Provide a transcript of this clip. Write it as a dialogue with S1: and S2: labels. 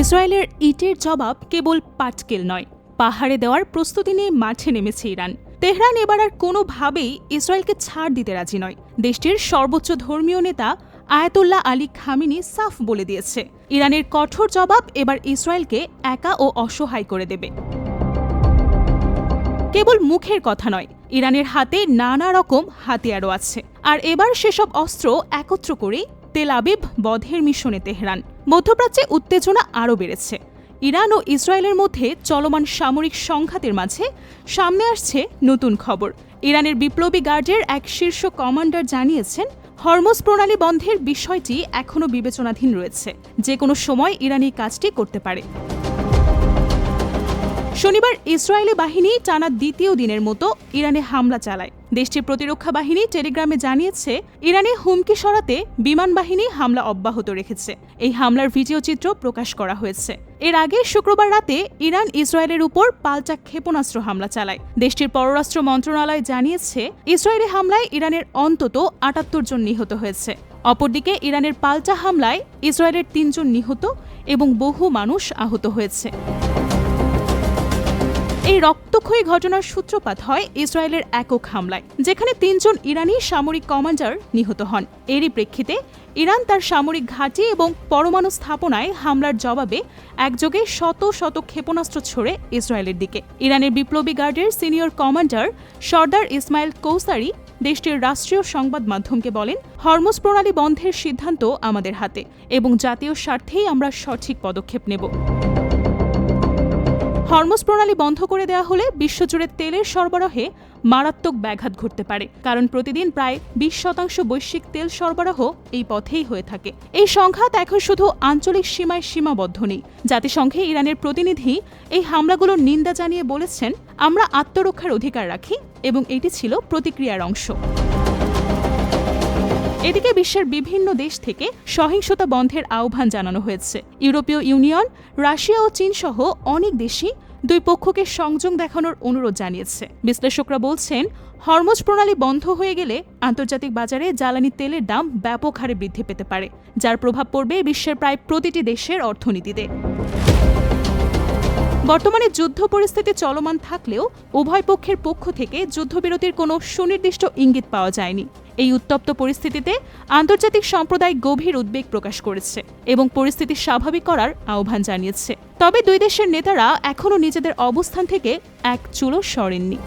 S1: ইসরায়েলের ইটের জবাব কেবল পাটকেল নয়, পাহাড়ে দেওয়ার প্রস্তুতি নিয়ে মাঠে নেমেছে ইরান। তেহরান এবার আর কোনোভাবেই ইসরায়েলকে ছাড় দিতে রাজি নয়। দেশটির সর্বোচ্চ ধর্মীয় নেতা আয়াতুল্লাহ আলী খামেনি সাফ বলে দিয়েছে, ইরানের কঠোর জবাব এবার ইসরায়েলকে একা ও অসহায় করে দেবে। কেবল মুখের কথা নয়, ইরানের হাতে নানা রকম হাতিয়ারও আছে, আর এবার সেসব অস্ত্র একত্র করে তেল আবিব বধের মিশনে তেহরান। মধ্যপ্রাচ্যে উত্তেজনা আরও বেড়েছে। ইরান ও ইসরায়েলের মধ্যে চলমান সামরিক সংঘাতের মাঝে সামনে আসছে নতুন খবর। ইরানের বিপ্লবী গার্ডের এক শীর্ষ কমান্ডার জানিয়েছেন, হরমুজ প্রণালী বন্ধের বিষয়টি এখনও বিবেচনাধীন রয়েছে, যে কোনো সময় ইরান এই কাজটি করতে পারে। শনিবার ইসরায়েলি বাহিনী টানা দ্বিতীয় দিনের মতো ইরানে হামলা চালায়। দেশটির প্রতিরক্ষা বাহিনী টেলিগ্রামে জানিয়েছে, ইরানে হুমকি সরাতে বিমান বাহিনী হামলা অব্যাহত রেখেছে। এই হামলার ভিডিও চিত্র প্রকাশ করা হয়েছে। এর আগে শুক্রবার রাতে ইরান ইসরায়েলের উপর পাল্টা ক্ষেপণাস্ত্র হামলা চালায়। দেশটির পররাষ্ট্র মন্ত্রণালয় জানিয়েছে, ইসরায়েলি হামলায় ইরানের অন্তত ৭৮ জন নিহত হয়েছে। অপরদিকে ইরানের পাল্টা হামলায় ইসরায়েলের ৩ জন নিহত এবং বহু মানুষ আহত হয়েছে। এই রক্তক্ষয়ী ঘটনার সূত্রপাত হয় ইসরায়েলের একক হামলায়, যেখানে ৩ জন ইরানি সামরিক কমান্ডার নিহত হন। এরই প্রেক্ষিতে ইরান তার সামরিক ঘাঁটি এবং পরমাণু স্থাপনায় হামলার জবাবে একযোগে শত শত ক্ষেপণাস্ত্র ছোড়ে ইসরায়েলের দিকে। ইরানের বিপ্লবী গার্ডের সিনিয়র কমান্ডার সর্দার ইসমাইল কৌসারি দেশটির রাষ্ট্রীয় সংবাদ মাধ্যমকে বলেন, হরমুজ প্রণালী বন্ধের সিদ্ধান্ত আমাদের হাতে এবং জাতীয় স্বার্থেই আমরা সঠিক পদক্ষেপ নেব। হরমুজ প্রণালী বন্ধ করে দেওয়া হলে বিশ্বজুড়ে তেলের সরবরাহে মারাত্মক ব্যাঘাত ঘটতে পারে, কারণ প্রতিদিন প্রায় 20% বৈশ্বিক তেল সরবরাহ এই পথেই হয়ে থাকে। এই সংঘাত এখন শুধু আঞ্চলিক সীমায় সীমাবদ্ধ নেই। জাতিসংঘে ইরানের প্রতিনিধি এই হামলাগুলোর নিন্দা জানিয়ে বলেছেন, আমরা আত্মরক্ষার অধিকার রাখি এবং এটি ছিল প্রতিক্রিয়ার অংশ। এদিকে বিশ্বের বিভিন্ন দেশ থেকে সহিংসতা বন্ধের আহ্বান জানানো হয়েছে। ইউরোপীয় ইউনিয়ন, রাশিয়া ও চীন সহ অনেক দেশই দুই পক্ষকে সংযম দেখানোর অনুরোধ জানিয়েছে। বিশ্লেষকরা বলছেন, হরমুজ প্রণালী বন্ধ হয়ে গেলে আন্তর্জাতিক বাজারে জ্বালানি তেলের দাম ব্যাপক হারে বৃদ্ধি পেতে পারে, যার প্রভাব পড়বে বিশ্বের প্রায় প্রতিটি দেশের অর্থনীতিতে। বর্তমানে যুদ্ধ পরিস্থিতি চলমান থাকলেও উভয় পক্ষের পক্ষ থেকে যুদ্ধবিরতির কোনো সুনির্দিষ্ট ইঙ্গিত পাওয়া যায়নি। এই উত্তপ্ত পরিস্থিতিতে আন্তর্জাতিক সম্প্রদায় গভীর উদ্বেগ প্রকাশ করেছে এবং পরিস্থিতি স্বাভাবিক করার আহ্বান জানিয়েছে। তবে দুই দেশের নেতারা এখনও নিজেদের অবস্থান থেকে এক চুলও সরেননি।